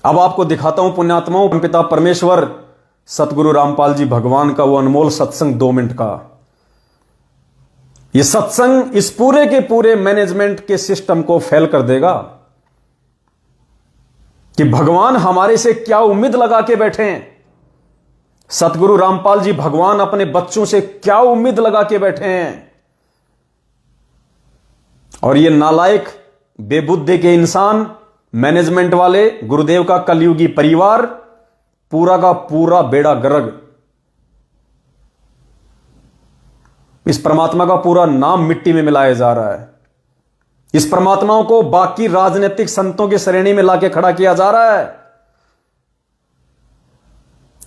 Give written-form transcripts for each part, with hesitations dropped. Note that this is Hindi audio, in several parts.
अब आपको दिखाता हूं पुण्यात्माओं, पिता परमेश्वर सतगुरु रामपाल जी भगवान का वो अनमोल सत्संग 2 मिनट का। ये सत्संग इस पूरे के पूरे मैनेजमेंट के सिस्टम को फेल कर देगा कि भगवान हमारे से क्या उम्मीद लगा के बैठे हैं। सतगुरु रामपाल जी भगवान अपने बच्चों से क्या उम्मीद लगा के बैठे हैं। और ये नालायक बेबुद्धि के इंसान, मैनेजमेंट वाले, गुरुदेव का कलयुगी परिवार, पूरा का पूरा बेड़ा गर्क। इस परमात्मा का पूरा नाम मिट्टी में मिलाया जा रहा है। इस परमात्माओं को बाकी राजनीतिक संतों की श्रेणी में लाके खड़ा किया जा रहा है।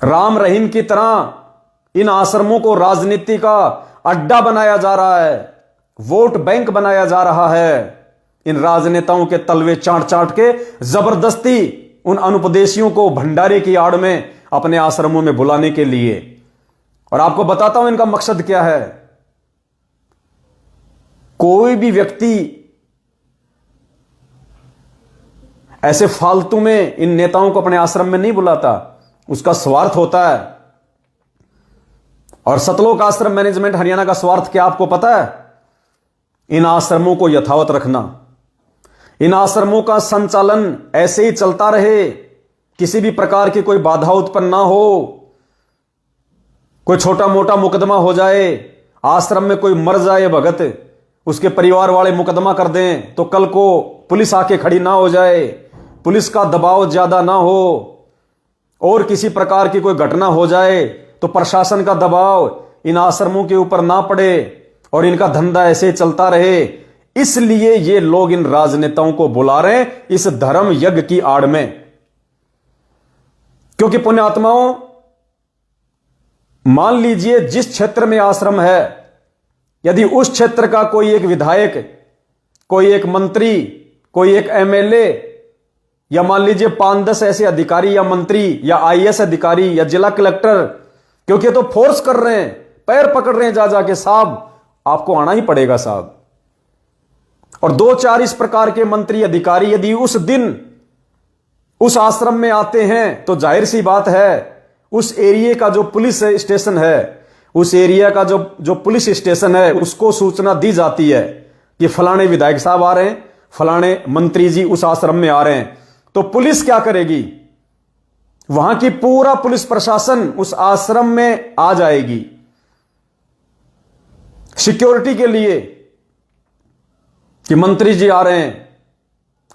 राम रहीम की तरह इन आश्रमों को राजनीति का अड्डा बनाया जा रहा है, वोट बैंक बनाया जा रहा है। इन राजनेताओं के तलवे चाट चाट के जबरदस्ती उन अनुपदेशियों को भंडारे की आड़ में अपने आश्रमों में बुलाने के लिए। और आपको बताता हूं इनका मकसद क्या है। कोई भी व्यक्ति ऐसे फालतू में इन नेताओं को अपने आश्रम में नहीं बुलाता, उसका स्वार्थ होता है। और सतलोक आश्रम मैनेजमेंट हरियाणा का स्वार्थ क्या आपको पता है? इन आश्रमों को यथावत रखना, इन आश्रमों का संचालन ऐसे ही चलता रहे, किसी भी प्रकार की कोई बाधा उत्पन्न ना हो। कोई छोटा मोटा मुकदमा हो जाए, आश्रम में कोई मर जाए भगत, उसके परिवार वाले मुकदमा कर दें तो कल को पुलिस आके खड़ी ना हो जाए, पुलिस का दबाव ज्यादा ना हो। और किसी प्रकार की कोई घटना हो जाए तो प्रशासन का दबाव इन आश्रमों के ऊपर ना पड़े और इनका धंधा ऐसे चलता रहे। इसलिए ये लोग इन राजनेताओं को बुला रहे हैं इस धर्म यज्ञ की आड़ में। क्योंकि पुण्यात्माओं, मान लीजिए जिस क्षेत्र में आश्रम है, यदि उस क्षेत्र का कोई एक विधायक, कोई एक मंत्री, कोई एक एमएलए, या मान लीजिए 5-10 ऐसे अधिकारी या मंत्री या आईएएस अधिकारी या जिला कलेक्टर, क्योंकि तो फोर्स कर रहे हैं, पैर पकड़ रहे हैं जा जाके, साहब आपको आना ही पड़ेगा साहब। और 2-4 इस प्रकार के मंत्री अधिकारी यदि उस दिन उस आश्रम में आते हैं तो जाहिर सी बात है उस एरिया का जो पुलिस स्टेशन है, उस एरिया का जो पुलिस स्टेशन है, उसको सूचना दी जाती है कि फलाने विधायक साहब आ रहे हैं, फलाने मंत्री जी उस आश्रम में आ रहे हैं। तो पुलिस क्या करेगी? वहां की पूरा पुलिस प्रशासन उस आश्रम में आ जाएगी सिक्योरिटी के लिए कि मंत्री जी आ रहे हैं।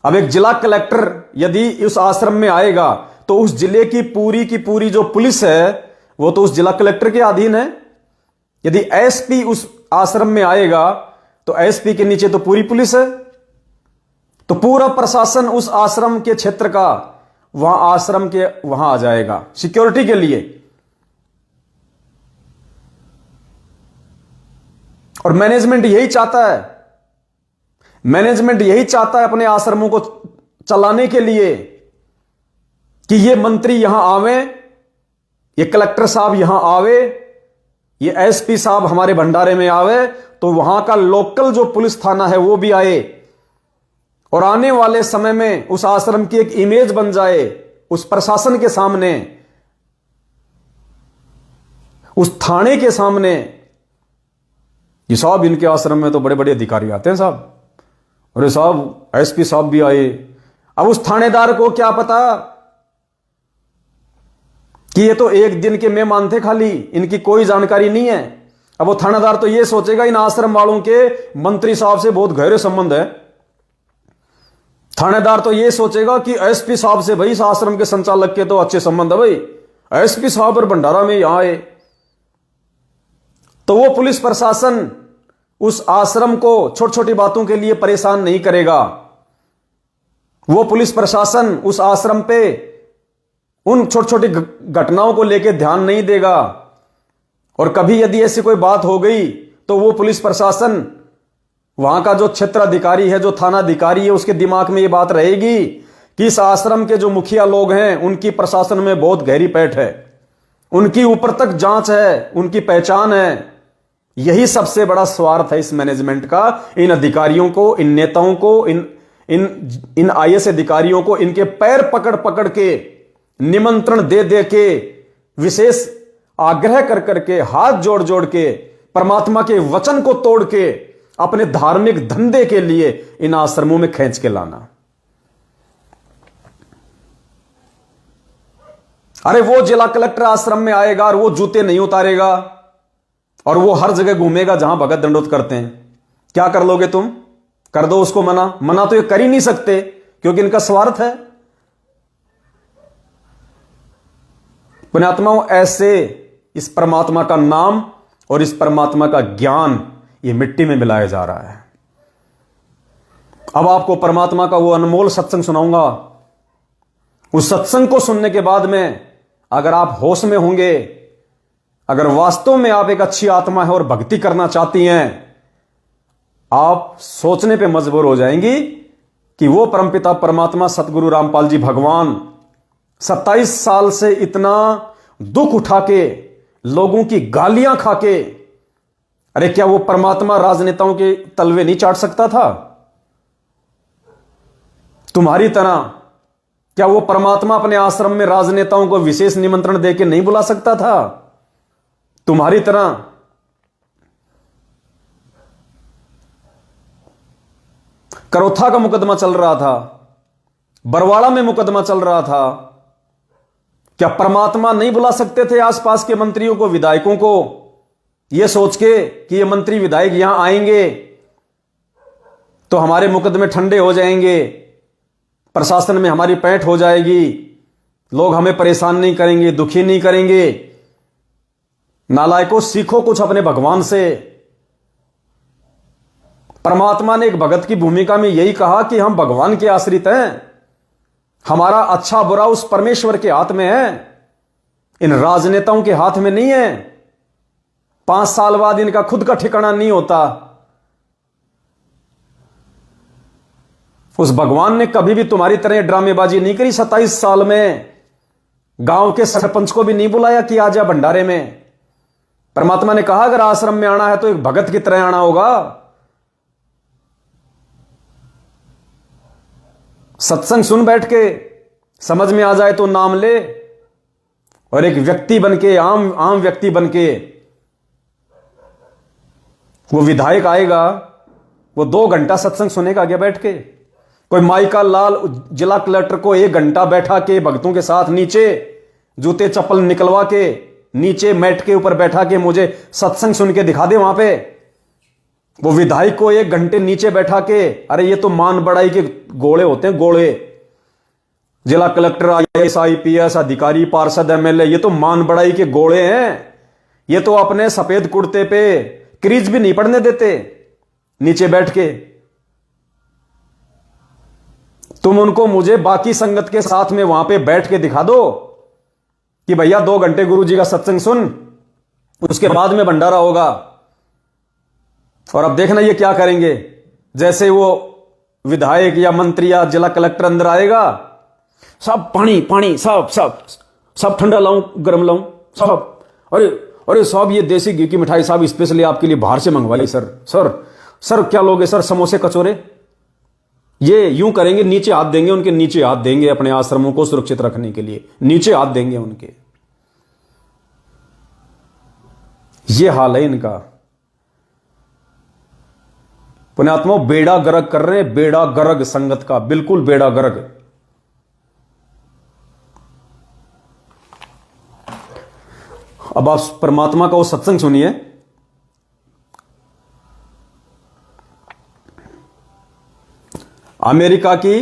अब एक जिला कलेक्टर यदि उस आश्रम में आएगा तो उस जिले की पूरी जो पुलिस है वो तो उस जिला कलेक्टर के अधीन है। यदि एसपी उस आश्रम में आएगा तो एसपी के नीचे तो पूरी पुलिस है। तो पूरा प्रशासन उस आश्रम के क्षेत्र का वहां आश्रम के वहां आ जाएगा सिक्योरिटी के लिए। और मैनेजमेंट यही चाहता है, मैनेजमेंट यही चाहता है अपने आश्रमों को चलाने के लिए कि ये मंत्री यहां आवे, ये कलेक्टर साहब यहां आवे, ये एसपी साहब हमारे भंडारे में आवे, तो वहां का लोकल जो पुलिस थाना है वो भी आए और आने वाले समय में उस आश्रम की एक इमेज बन जाए उस प्रशासन के सामने, उस थाने के सामने। ये साहब इनके आश्रम में तो बड़े बड़े अधिकारी आते हैं साहब, अरे साहब एसपी साहब भी आए। अब उस थानेदार को क्या पता कि ये तो एक दिन के मेहमान थे, खाली इनकी कोई जानकारी नहीं है। अब वो थानेदार तो ये सोचेगा इन आश्रम वालों के मंत्री साहब से बहुत गहरे संबंध है। थानेदार तो ये सोचेगा कि एसपी साहब से भाई इस आश्रम के संचालक के तो अच्छे संबंध है, भाई एसपी साहब और भंडारा में यहां आए। तो वो पुलिस प्रशासन उस आश्रम को छोटी छोटी बातों के लिए परेशान नहीं करेगा। वो पुलिस प्रशासन उस आश्रम पे उन छोटी छोटी घटनाओं को लेकर ध्यान नहीं देगा। और कभी यदि ऐसी कोई बात हो गई तो वो पुलिस प्रशासन, वहां का जो क्षेत्र अधिकारी है, जो थाना अधिकारी है, उसके दिमाग में ये बात रहेगी कि इस आश्रम के जो मुखिया लोग हैं उनकी प्रशासन में बहुत गहरी पैठ है, उनकी ऊपर तक जांच है, उनकी पहचान है। यही सबसे बड़ा स्वार्थ है इस मैनेजमेंट का, इन अधिकारियों को, इन नेताओं को, इन आईएएस अधिकारियों को इनके पैर पकड़ पकड़ के, निमंत्रण दे दे के, विशेष आग्रह कर करके, हाथ जोड़ जोड़ के, परमात्मा के वचन को तोड़ के अपने धार्मिक धंधे के लिए इन आश्रमों में खींच के लाना। अरे वो जिला कलेक्टर आश्रम में आएगा और वो जूते नहीं उतारेगा और वो हर जगह घूमेगा जहां भगत दंडोत करते हैं। क्या कर लोगे तुम? कर दो उसको मना। मना तो ये कर ही नहीं सकते क्योंकि इनका स्वार्थ है। पुण्यात्माओं, ऐसे इस परमात्मा का नाम और इस परमात्मा का ज्ञान ये मिट्टी में मिलाया जा रहा है। अब आपको परमात्मा का वो अनमोल सत्संग सुनाऊंगा। उस सत्संग को सुनने के बाद में अगर आप होश में होंगे, अगर वास्तव में आप एक अच्छी आत्मा है और भक्ति करना चाहती हैं, आप सोचने पे मजबूर हो जाएंगी कि वो परमपिता परमात्मा सतगुरु रामपाल जी भगवान 27 साल से इतना दुख उठा के, लोगों की गालियां खा के, अरे क्या वो परमात्मा राजनेताओं के तलवे नहीं चाट सकता था? तुम्हारी तरह क्या वो परमात्मा अपने आश्रम में राजनेताओं को विशेष निमंत्रण देके नहीं बुला सकता था? तुम्हारी तरह करोथा का मुकदमा चल रहा था, बरवाड़ा में मुकदमा चल रहा था, क्या परमात्मा नहीं बुला सकते थे आसपास के मंत्रियों को, विधायकों को, यह सोच के कि ये मंत्री विधायक यहां आएंगे तो हमारे मुकदमे ठंडे हो जाएंगे, प्रशासन में हमारी पैठ हो जाएगी, लोग हमें परेशान नहीं करेंगे, दुखी नहीं करेंगे। नालायकों, सीखो कुछ अपने भगवान से। परमात्मा ने एक भगत की भूमिका में यही कहा कि हम भगवान के आश्रित हैं, हमारा अच्छा बुरा उस परमेश्वर के हाथ में है, इन राजनेताओं के हाथ में नहीं है। 5 साल बाद इनका खुद का ठिकाना नहीं होता। उस भगवान ने कभी भी तुम्हारी तरह ड्रामेबाजी नहीं करी। 27 साल में गांव के सरपंच को भी नहीं बुलाया कि आ जा भंडारे में। परमात्मा ने कहा अगर आश्रम में आना है तो एक भगत की तरह आना होगा। सत्संग सुन बैठ के, समझ में आ जाए तो नाम ले, और एक व्यक्ति बनके, आम व्यक्ति बनके वो विधायक आएगा, वो 2 घंटा सत्संग सुनेगा आगे बैठ के। कोई माइका लाल जिला कलेक्टर को 1 घंटा बैठा के भक्तों के साथ नीचे जूते चप्पल निकलवा के नीचे मैट के ऊपर बैठा के मुझे सत्संग सुन के दिखा दे वहां पे। वो विधायक को 1 घंटे नीचे बैठा के, अरे ये तो मान बड़ाई के गोले होते हैं, गोले। जिला कलेक्टर, आईएएस, आईपीएस अधिकारी, पार्षद, एमएलए, ये तो मान बड़ाई के गोले हैं। ये तो अपने सफेद कुर्ते पे क्रीज भी नहीं पड़ने देते नीचे बैठ के। तुम उनको मुझे बाकी संगत के साथ में वहां पे बैठ के दिखा दो कि भैया 2 घंटे गुरु जी का सत्संग सुन, उसके बाद में भंडारा होगा। और अब देखना ये क्या करेंगे। जैसे वो विधायक या मंत्री या जिला कलेक्टर अंदर आएगा, सब पानी पानी, सब ठंडा लाऊं, गर्म लाऊं, सब। अरे साहब ये देसी घी की मिठाई साहब स्पेशली आपके लिए बाहर से मंगवाई सर क्या लोगे सर? समोसे, कचौरे। ये यूं करेंगे, नीचे हाथ देंगे, उनके नीचे हाथ देंगे, अपने आश्रमों को सुरक्षित रखने के लिए नीचे हाथ देंगे उनके। ये हाल है इनका। पुण्यात्मा बेड़ा गर्क कर रहे हैं, बेड़ा गर्क संगत का, बिल्कुल बेड़ा गर्क। अब आप परमात्मा का वो सत्संग सुनिए। अमेरिका की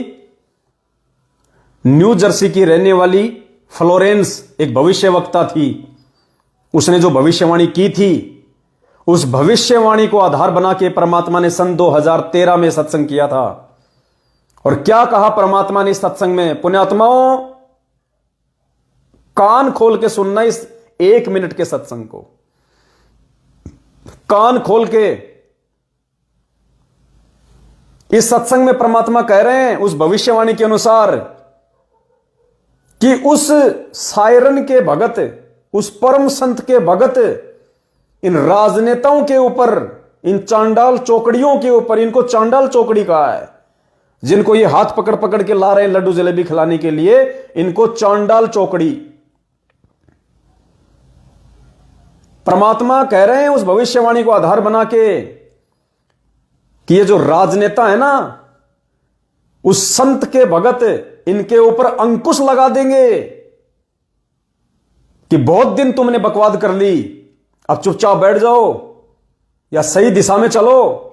न्यू जर्सी की रहने वाली फ्लोरेंस एक भविष्यवक्ता थी। उसने जो भविष्यवाणी की थी, उस भविष्यवाणी को आधार बना के परमात्मा ने सन 2013 में सत्संग किया था। और क्या कहा परमात्मा ने इस सत्संग में? पुण्यात्माओं, कान खोल के सुनना इस 1 मिनट के सत्संग को, कान खोल के। इस सत्संग में परमात्मा कह रहे हैं उस भविष्यवाणी के अनुसार कि उस सायरन के भगत, उस परम संत के भगत इन राजनेताओं के ऊपर, इन चांडाल चौकड़ियों के ऊपर, इनको चांडाल चौकड़ी कहा है, जिनको ये हाथ पकड़ पकड़ के ला रहे हैं लड्डू जलेबी खिलाने के लिए, इनको चांडाल चौकड़ी। परमात्मा कह रहे हैं उस भविष्यवाणी को आधार बना के कि ये जो राजनेता है ना, उस संत के भगत, इनके ऊपर अंकुश लगा देंगे कि बहुत दिन तुमने बकवाद कर ली, अब चुपचाप बैठ जाओ या सही दिशा में चलो।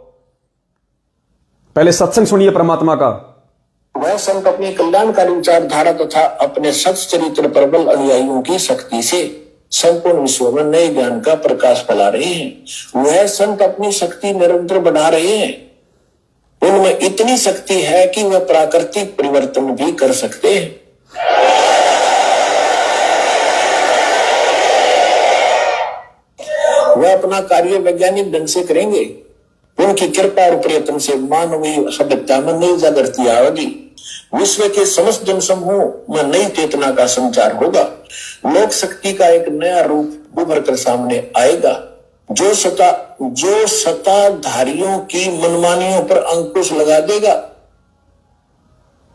पहले सत्संग सुनिए परमात्मा का। वह संत अपनी कल्याणकारी विचारधारा तथा अपने सच्चरित्र प्रबल अनुयायियों की शक्ति से संपूर्ण विश्व में नए ज्ञान का प्रकाश फैला रहे हैं। वह संत अपनी शक्ति निरंतर बढ़ा रहे हैं। उनमें इतनी शक्ति है कि वह प्राकृतिक परिवर्तन भी कर सकते हैं। वह अपना कार्य वैज्ञानिक ढंग से करेंगे। उनकी कृपा और प्रयत्न से मानवीय सभ्यता में नई जागृति आएगी। विश्व के समस्त जनसमूह में नई चेतना का संचार होगा। लोक शक्ति का एक नया रूप उभर कर सामने आएगा, जो सत्ताधारियों की मनमानियों पर अंकुश लगा देगा।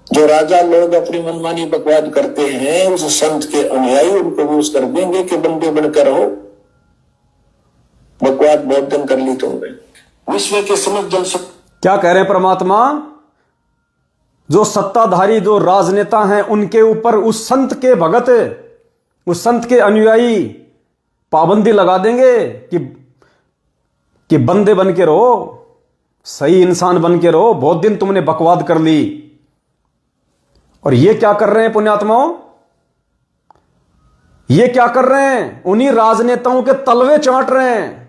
जो राजा लोग अपनी मनमानी बकवाद करते हैं, उस संत के अनुयायी उनको विवश कर देंगे कि बंदे बनकर रहो, बकवाद बहुत दिन कर ली तुमने। विश्व के समस्त जनसमूह क्या कह रहे हैं परमात्मा? जो सत्ताधारी, जो राजनेता हैं, उनके ऊपर उस संत के भगत, उस संत के अनुयायी पाबंदी लगा देंगे कि बंदे बन के रहो, सही इंसान बन के रहो, बहुत दिन तुमने बकवाद कर ली। और ये क्या कर रहे हैं पुण्यात्माओं? ये क्या कर रहे हैं? उन्हीं राजनेताओं के तलवे चाट रहे हैं।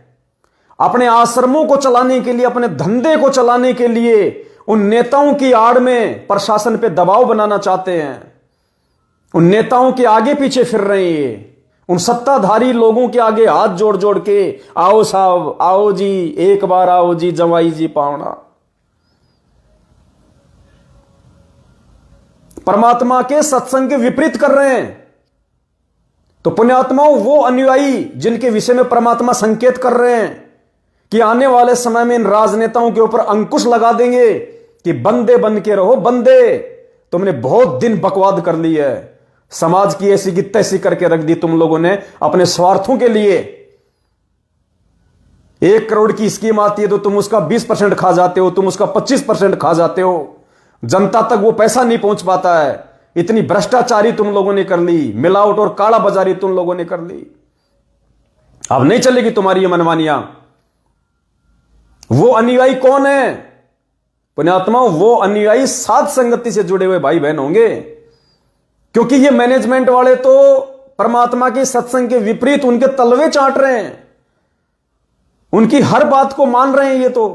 अपने आश्रमों को चलाने के लिए, अपने धंधे को चलाने के लिए उन नेताओं की आड़ में प्रशासन पे दबाव बनाना चाहते हैं। उन नेताओं के आगे पीछे फिर रहे हैं। उन सत्ताधारी लोगों के आगे हाथ जोड़ जोड़ के, आओ साहब, आओ जी, एक बार आओ जी, जवाई जी पावना। परमात्मा के सत्संग के विपरीत कर रहे हैं। तो पुण्यात्माओं, वो अनुयायी जिनके विषय में परमात्मा संकेत कर रहे हैं कि आने वाले समय में इन राजनेताओं के ऊपर अंकुश लगा देंगे कि बंदे बन के रहो, बंदे, तुमने बहुत दिन बकवाद कर ली है, समाज की ऐसी की तैसी करके रख दी तुम लोगों ने अपने स्वार्थों के लिए। 1 करोड़ की स्कीम आती है तो तुम उसका 20% खा जाते हो, तुम उसका 25% खा जाते हो। जनता तक वो पैसा नहीं पहुंच पाता है। इतनी भ्रष्टाचारी तुम लोगों ने कर ली, मिलावट और काला बाजारी तुम लोगों ने कर ली। अब नहीं चलेगी तुम्हारी ये मनमानियां। वो अनुयायी कौन है पुण्यात्मा? वो अनुयायी साध संगति से जुड़े हुए भाई बहन होंगे, क्योंकि ये मैनेजमेंट वाले तो परमात्मा के सत्संग के विपरीत उनके तलवे चाट रहे हैं, उनकी हर बात को मान रहे हैं। ये तो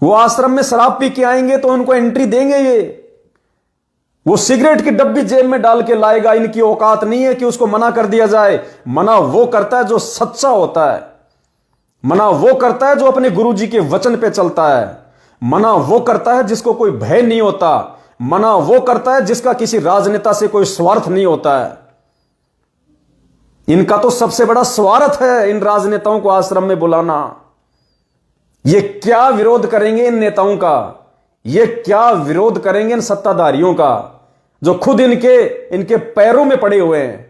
वो आश्रम में शराब पी के आएंगे तो उनको एंट्री देंगे। ये वो सिगरेट की डब्बी जेब में डाल के लाएगा। इनकी औकात नहीं है कि उसको मना कर दिया जाए। मना वो करता है जो सच्चा होता है। मना वो करता है जो अपने गुरुजी के वचन पे चलता है। मना वो करता है जिसको कोई भय नहीं होता। मना वो करता है जिसका किसी राजनेता से कोई स्वार्थ नहीं होता है। इनका तो सबसे बड़ा स्वार्थ है इन राजनेताओं को आश्रम में बुलाना। ये क्या विरोध करेंगे इन नेताओं का? ये क्या विरोध करेंगे इन सत्ताधारियों का जो खुद इनके पैरों में पड़े हुए हैं?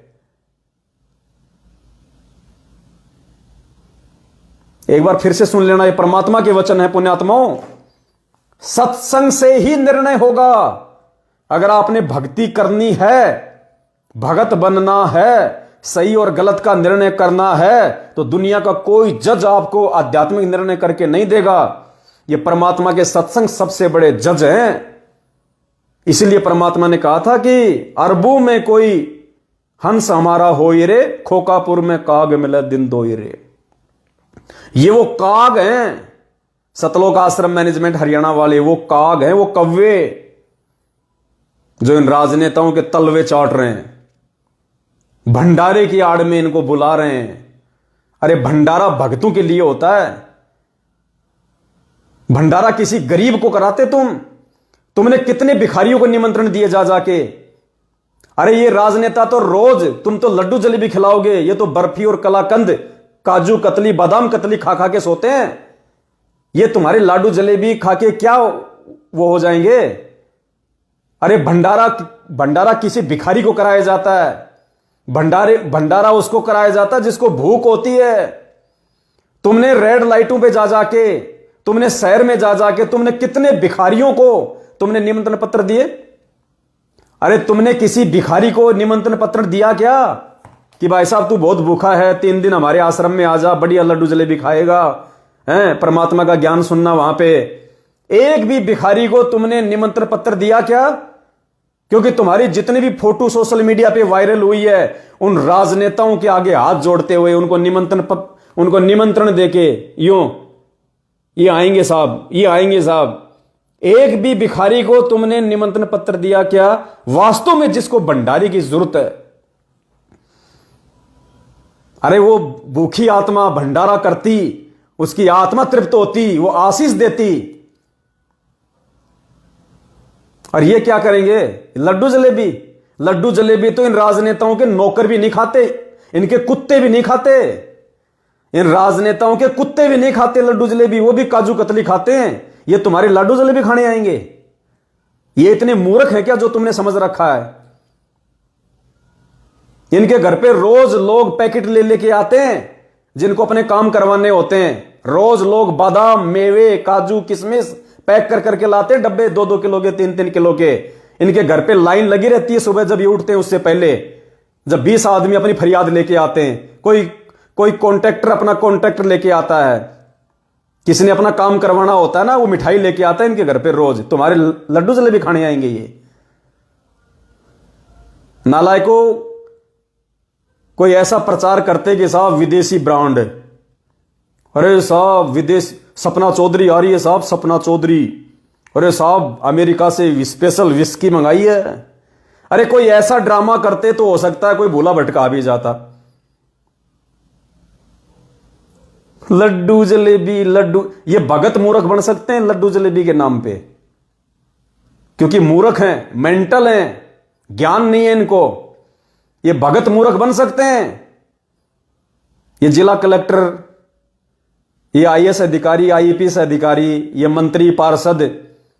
एक बार फिर से सुन लेना, ये परमात्मा के वचन है पुण्यात्माओं। सत्संग से ही निर्णय होगा। अगर आपने भक्ति करनी है, भगत बनना है, सही और गलत का निर्णय करना है, तो दुनिया का कोई जज आपको आध्यात्मिक निर्णय करके नहीं देगा। ये परमात्मा के सत्संग सबसे बड़े जज हैं। इसलिए परमात्मा ने कहा था कि अरबों में कोई हंस हमारा होई रे, खोकापुर में काग मिले दिन दोई रे। ये वो काग हैं, सतलोक आश्रम मैनेजमेंट हरियाणा वाले, वो काग हैं, वो कव्वे जो इन राजनेताओं के तलवे चाट रहे हैं। भंडारे की आड़ में इनको बुला रहे हैं। अरे भंडारा भक्तों के लिए होता है। भंडारा किसी गरीब को कराते तुमने कितने भिखारियों को निमंत्रण दिए जा जाके। अरे ये राजनेता तो रोज तुम तो लड्डू जलेबी खिलाओगे, ये तो बर्फी और कलाकंद, काजू कतली, बादाम कतली खा खा के सोते हैं। ये तुम्हारे लाडू जलेबी खा के क्या वो हो जाएंगे। अरे भंडारा किसी भिखारी को कराया जाता है, भंडारा उसको कराया जाता है जिसको भूख होती है। तुमने रेड लाइटों पे जा जाके, तुमने शहर में जा जाके तुमने कितने भिखारियों को तुमने निमंत्रण पत्र दिए? अरे तुमने किसी भिखारी को निमंत्रण पत्र दिया क्या कि भाई साहब तू बहुत भूखा है, 3 दिन हमारे आश्रम में आ जा, बढ़िया लड्डू जलेबी खाएगा, हैं, परमात्मा का ज्ञान सुनना वहां पे? एक भी भिखारी को तुमने निमंत्रण पत्र दिया क्या? क्योंकि तुम्हारी जितनी भी फोटो सोशल मीडिया पे वायरल हुई है, उन राजनेताओं के आगे हाथ जोड़ते हुए उनको निमंत्रण देके यूं, ये आएंगे साहब, ये आएंगे साहब। एक भी भिखारी को तुमने निमंत्रण पत्र दिया क्या? वास्तव में जिसको भंडारी की जरूरत है, अरे वो भूखी आत्मा भंडारा करती, उसकी आत्मा तृप्त होती, वो आशीष देती। और ये क्या करेंगे? लड्डू जलेबी तो इन राजनेताओं के नौकर भी नहीं खाते, इनके कुत्ते भी नहीं खाते, इन राजनेताओं के कुत्ते भी नहीं खाते लड्डू जलेबी, वो भी काजू कतली खाते हैं। ये तुम्हारे लड्डू जलेबी खाने आएंगे? ये इतने मूर्ख हैं क्या जो तुमने समझ रखा है? इनके घर पे रोज लोग पैकेट ले लेके आते हैं जिनको अपने काम करवाने होते हैं। रोज लोग बादाम, मेवे, काजू, किशमिश पैक कर करके लाते हैं, डब्बे 2-2 किलो के, 3-3 किलो के। इनके घर पे लाइन लगी रहती है सुबह जब ये उठते हैं, उससे पहले जब 20 आदमी अपनी फरियाद लेके आते हैं। कोई कॉन्ट्रैक्टर अपना कॉन्ट्रैक्टर लेके आता है, किसी ने अपना काम करवाना होता है ना, वो मिठाई लेके आता है इनके घर पे रोज। तुम्हारे लड्डू जलेबी खाने आएंगे ये नालायकों। कोई ऐसा प्रचार करते कि साहब विदेशी ब्रांड, अरे साहब विदेश, सपना चौधरी आ रही है साहब, सपना चौधरी, अरे साहब अमेरिका से स्पेशल विस्की मंगाई है। अरे कोई ऐसा ड्रामा करते तो हो सकता है कोई भूला भटका भी जाता। लड्डू जलेबी, ये भगत मूर्ख बन सकते हैं लड्डू जलेबी के नाम पे, क्योंकि मूर्ख हैं, मेंटल हैं, ज्ञान नहीं है इनको। ये भगत मूर्ख बन सकते हैं। ये जिला कलेक्टर, ये आईएएस अधिकारी, आईपीएस अधिकारी, ये मंत्री, पार्षद,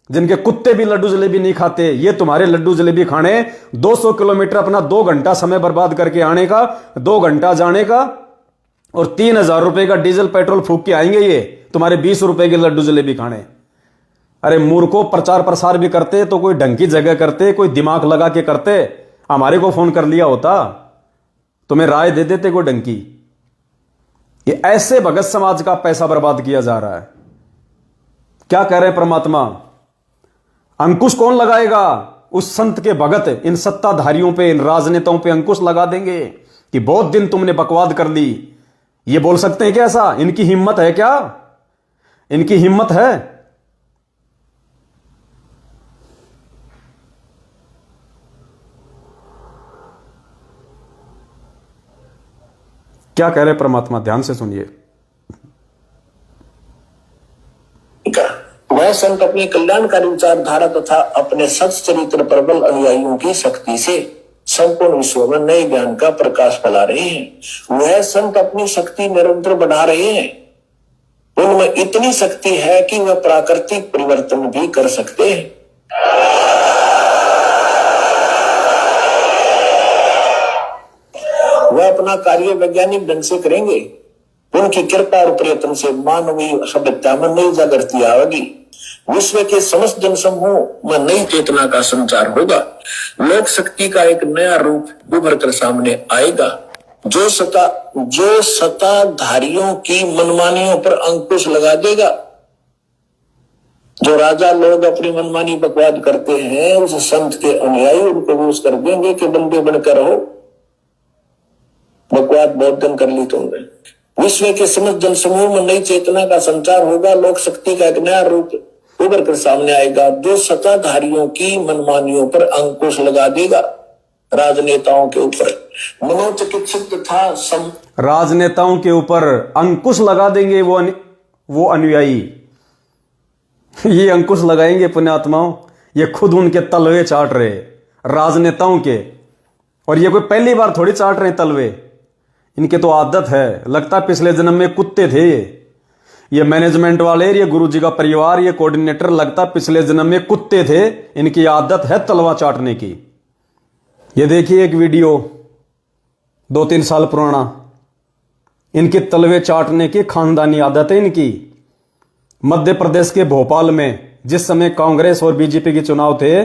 जिनके कुत्ते भी लड्डू जलेबी नहीं खाते, ये तुम्हारे लड्डू जलेबी खाने 200 किलोमीटर अपना 2 घंटा समय बर्बाद करके आने का, 2 घंटा जाने का, और 3000 रुपए का डीजल पेट्रोल फूक के आएंगे ये तुम्हारे 20 रुपए के लड्डू जलेबी खाने। अरे मूर्खों, प्रचार प्रसार भी करते तो कोई ढंग की जगह करते, कोई दिमाग लगा के करते, हमारे को फोन कर लिया होता, तुम्हें राय दे देते कोई ढंग की। ये ऐसे भगत समाज का पैसा बर्बाद किया जा रहा है। क्या कह रहे परमात्मा? अंकुश कौन लगाएगा? उस संत के भगत इन सत्ताधारियों पे, इन राजनेताओं पे अंकुश लगा देंगे कि बहुत दिन तुमने बकवाद कर ली। ये बोल सकते हैं क्या ऐसा? इनकी हिम्मत है क्या? इनकी हिम्मत है? क्या कह रहे परमात्मा? ध्यान से सुनिए। वह संत अपनी कल्याणकारी विचारधारा तथा अपने सच्चरित्र प्रबल अनुयायियों की शक्ति से संपूर्ण विश्व में नए ज्ञान का प्रकाश फैला रहे हैं। वह संत अपनी शक्ति निरंतर बढ़ा रहे हैं। उनमें इतनी शक्ति है कि वह प्राकृतिक परिवर्तन भी कर सकते हैं। वह अपना कार्य वैज्ञानिक ढंग से करेंगे। उनकी कृपा और प्रयत्न से मानवीय सभ्यता में नई जागृति आएगी। विश्व के समस्त जनसमूह में नई चेतना का संचार होगा। लोक शक्ति का एक नया रूप उभर कर सामने आएगा, जो सत्ताधारियों की मनमानियों पर अंकुश लगा देगा। जो राजा लोग अपनी मनमानी बकवाद करते हैं, उस संत के अनुयायी उनको विरोध कर देंगे कि बंदे बनकर रहो, बकवाद बहुत दिन कर ली तुमने। विश्व के समस्त जनसमूह में नई चेतना का संचार होगा। लोक शक्ति का एक नया रूप उभर कर सामने आएगा, जो सत्ताधारियों की मनमानियों पर अंकुश लगा देगा। राजनेताओं के ऊपर मनोचिकित्सक तथा राजनेताओं के ऊपर अंकुश लगा देंगे वो अनुयायी। ये अंकुश लगाएंगे पुण्यात्माओं, ये खुद उनके तलवे चाट रहे राजनेताओं के। और ये कोई पहली बार थोड़ी चाट रहे तलवे, इनके तो आदत है। लगता पिछले जन्म में कुत्ते थे ये मैनेजमेंट वाले, ये गुरुजी का परिवार, ये कोऑर्डिनेटर लगता पिछले जन्म में कुत्ते थे। इनकी आदत है तलवा चाटने की। ये देखिए एक वीडियो 2-3 साल पुराना, इनकी तलवे चाटने की खानदानी आदत है इनकी। मध्य प्रदेश के भोपाल में जिस समय कांग्रेस और बीजेपी के चुनाव थे,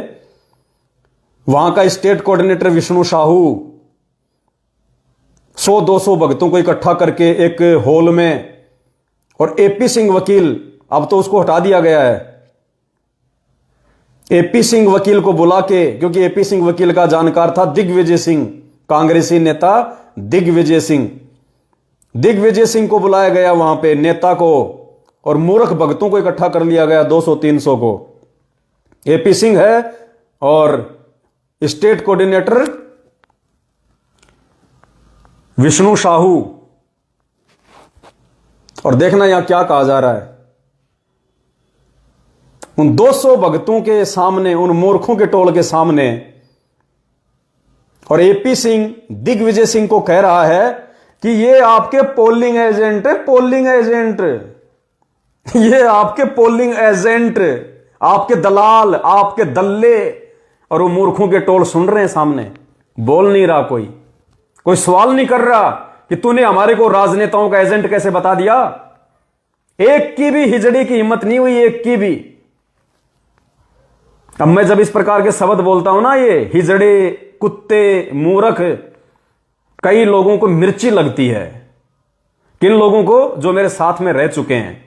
वहां का स्टेट कोऑर्डिनेटर विष्णु साहू 100-200 भक्तों को इकट्ठा करके एक हॉल में, और एपी सिंह वकील, अब तो उसको हटा दिया गया है, एपी सिंह वकील को बुला के, क्योंकि एपी सिंह वकील का जानकार था दिग्विजय सिंह, कांग्रेसी नेता दिग्विजय सिंह। दिग्विजय सिंह को बुलाया गया वहां पे, नेता को, और मूर्ख भक्तों को इकट्ठा कर लिया गया 200-300 को। एपी सिंह है और स्टेट कोऑर्डिनेटर विष्णु साहू। और देखना यहां क्या कहा जा रहा है, उन 200 भक्तों के सामने, उन मूर्खों के टोल के सामने, और एपी सिंह दिग्विजय सिंह को कह रहा है कि ये आपके पोलिंग एजेंट है, पोलिंग एजेंट, ये आपके पोलिंग एजेंट, आपके दलाल, आपके दल्ले। और वो मूर्खों के टोल सुन रहे हैं सामने, बोल नहीं रहा, कोई सवाल नहीं कर रहा कि तूने हमारे को राजनेताओं का एजेंट कैसे बता दिया। एक की भी हिजड़ी की हिम्मत नहीं हुई, एक की भी। अब मैं जब इस प्रकार के शब्द बोलता हूं ना, ये हिजड़े, कुत्ते, मूर्ख, कई लोगों को मिर्ची लगती है। किन लोगों को? जो मेरे साथ में रह चुके हैं।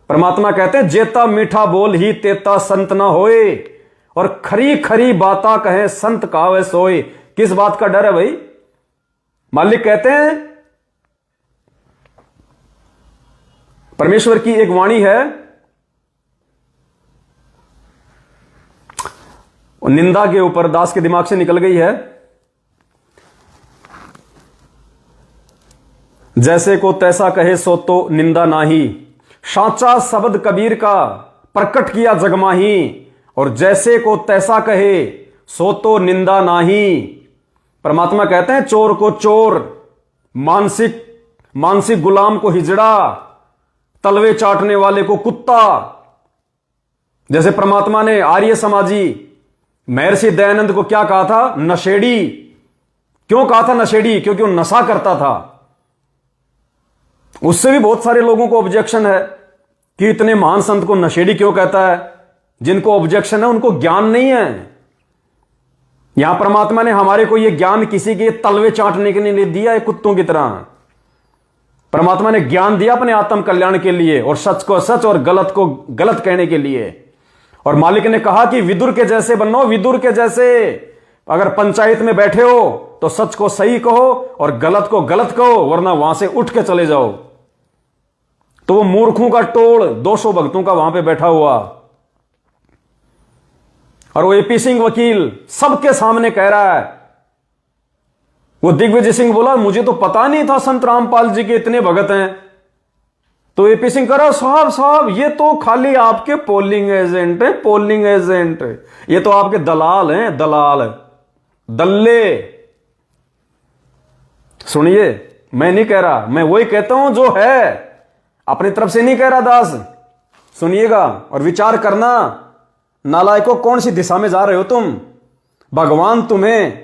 परमात्मा कहते हैं जेता मीठा बोल ही तेता संत ना होए, और खरी खरी बाता कहे संत कावे सोए। किस बात का डर है भाई? मालिक कहते हैं, परमेश्वर की एक वाणी है, निंदा के ऊपर दास के दिमाग से निकल गई है। जैसे को तैसा कहे सो तो निंदा नाही, साचा शब्द कबीर का प्रकट किया जगमाही, और जैसे को तैसा कहे सो तो निंदा नाही। परमात्मा कहते हैं चोर को चोर, मानसिक गुलाम को हिजड़ा, तलवे चाटने वाले को कुत्ता। जैसे परमात्मा ने आर्य समाजी महर्षि दयानंद को क्या कहा था? नशेड़ी। क्यों कहा था नशेड़ी? क्योंकि वो नशा करता था। उससे भी बहुत सारे लोगों को ऑब्जेक्शन है कि इतने महान संत को नशेड़ी क्यों कहता है। जिनको ऑब्जेक्शन है उनको ज्ञान नहीं है। यहां परमात्मा ने हमारे को यह ज्ञान किसी के तलवे चाटने के लिए नहीं दिया है कुत्तों की तरह। परमात्मा ने ज्ञान दिया अपने आत्म कल्याण के लिए, और सच को सच और गलत को गलत कहने के लिए। और मालिक ने कहा कि विदुर के जैसे बनो, विदुर के जैसे। अगर पंचायत में बैठे हो तो सच को सही कहो और गलत को गलत कहो, वरना वहां से उठ के चले जाओ। तो वो मूर्खों का टोल 200 भक्तों का वहां पे बैठा हुआ, और वो एपी सिंह वकील सबके सामने कह रहा है। वो दिग्विजय सिंह बोला मुझे तो पता नहीं था संत रामपाल जी के इतने भगत हैं। तो एपी सिंह कह रहा साहब ये तो खाली आपके पोलिंग एजेंट है, पोलिंग एजेंट। ये तो आपके दलाल हैं, दलाल, दल्ले। सुनिए, मैं नहीं कह रहा, मैं वही कहता हूं जो है, अपनी तरफ से नहीं कह रहा दास। सुनिएगा और विचार करना, नालायकों कौन सी दिशा में जा रहे हो तुम। भगवान तुम्हें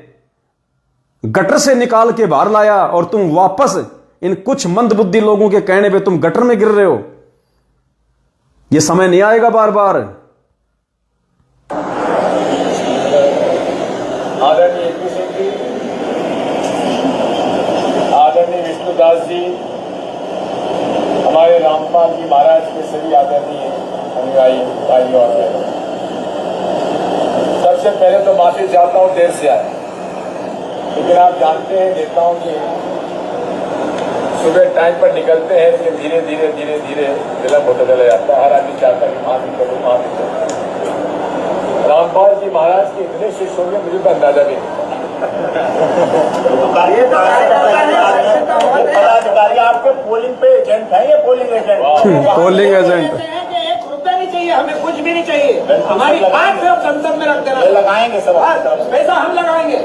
गटर से निकाल के बाहर लाया और तुम वापस इन कुछ मंदबुद्धि लोगों के कहने पे तुम गटर में गिर रहे हो। यह समय नहीं आएगा बार बार। आदरणीय एपी सिंह जी, आदरणीय विष्णुदास जी, हमारे रामपाल जी महाराज के सभी आदरणीय अनुयायी भाई और बहनों, सबसे पहले तो माफी चाहता हूं देर से आया, लेकिन आप जानते हैं नेताओं के सुबह टाइम पर निकलते हैं, लेकिन धीरे धीरे धीरे धीरे विलम्ब होता चला जाता है। हर आदमी चाहता है कि माफी करो, माफी करो। रामपाल जी महाराज के इतने शिष्य होंगे मुझे तो अंदाजा भी नहीं। आपके पोलिंग पे एजेंट है, ये पोलिंग एजेंट, पोलिंग एजेंट चाहिए, हमें कुछ भी नहीं चाहिए। हमारी आंख से संसद में रख देना, लगाएंगे सब पैसा हम लगाएंगे।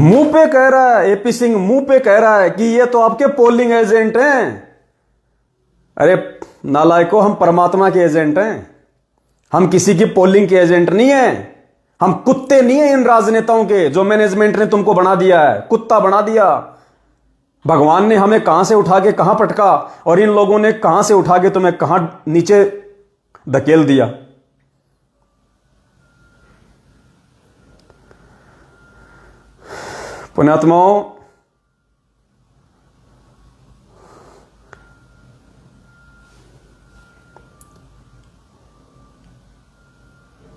मुंह पे कह रहा है, एपी सिंह मुंह पे कह रहा है कि ये तो आपके पोलिंग एजेंट हैं। अरे नालायको, हम परमात्मा के एजेंट हैं, हम किसी की पोलिंग के एजेंट नहीं हैं। हम कुत्ते नहीं हैं इन राजनेताओं के, जो मैनेजमेंट ने तुमको बना दिया है, कुत्ता बना दिया। भगवान ने हमें कहां से उठा के कहां पटका, और इन लोगों ने कहां से उठा के तुम्हें कहां नीचे धकेल दिया। पुण्यात्माओं,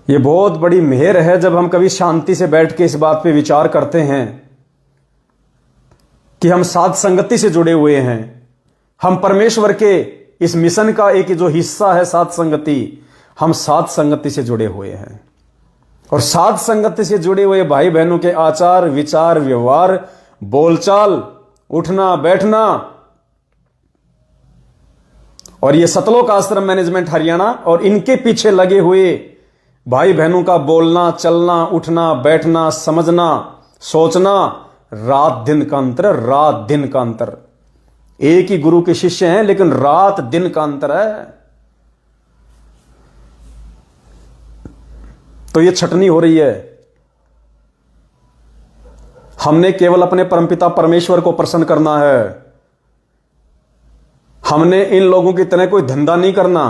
ये बहुत बड़ी मेहर है जब हम कभी शांति से बैठ के इस बात पे विचार करते हैं कि हम साध संगति से जुड़े हुए हैं। हम परमेश्वर के इस मिशन का एक जो हिस्सा है साध संगति, हम साध संगति से जुड़े हुए हैं। और साध संगति से जुड़े हुए भाई बहनों के आचार विचार व्यवहार बोलचाल उठना बैठना, और ये सतलोक आश्रम मैनेजमेंट हरियाणा और इनके पीछे लगे हुए भाई बहनों का बोलना चलना उठना बैठना समझना सोचना, रात दिन का अंतर, रात दिन का अंतर। एक ही गुरु के शिष्य हैं लेकिन रात दिन का अंतर है। तो ये छटनी हो रही है। हमने केवल अपने परमपिता परमेश्वर को प्रसन्न करना है। हमने इन लोगों की तरह कोई धंधा नहीं करना।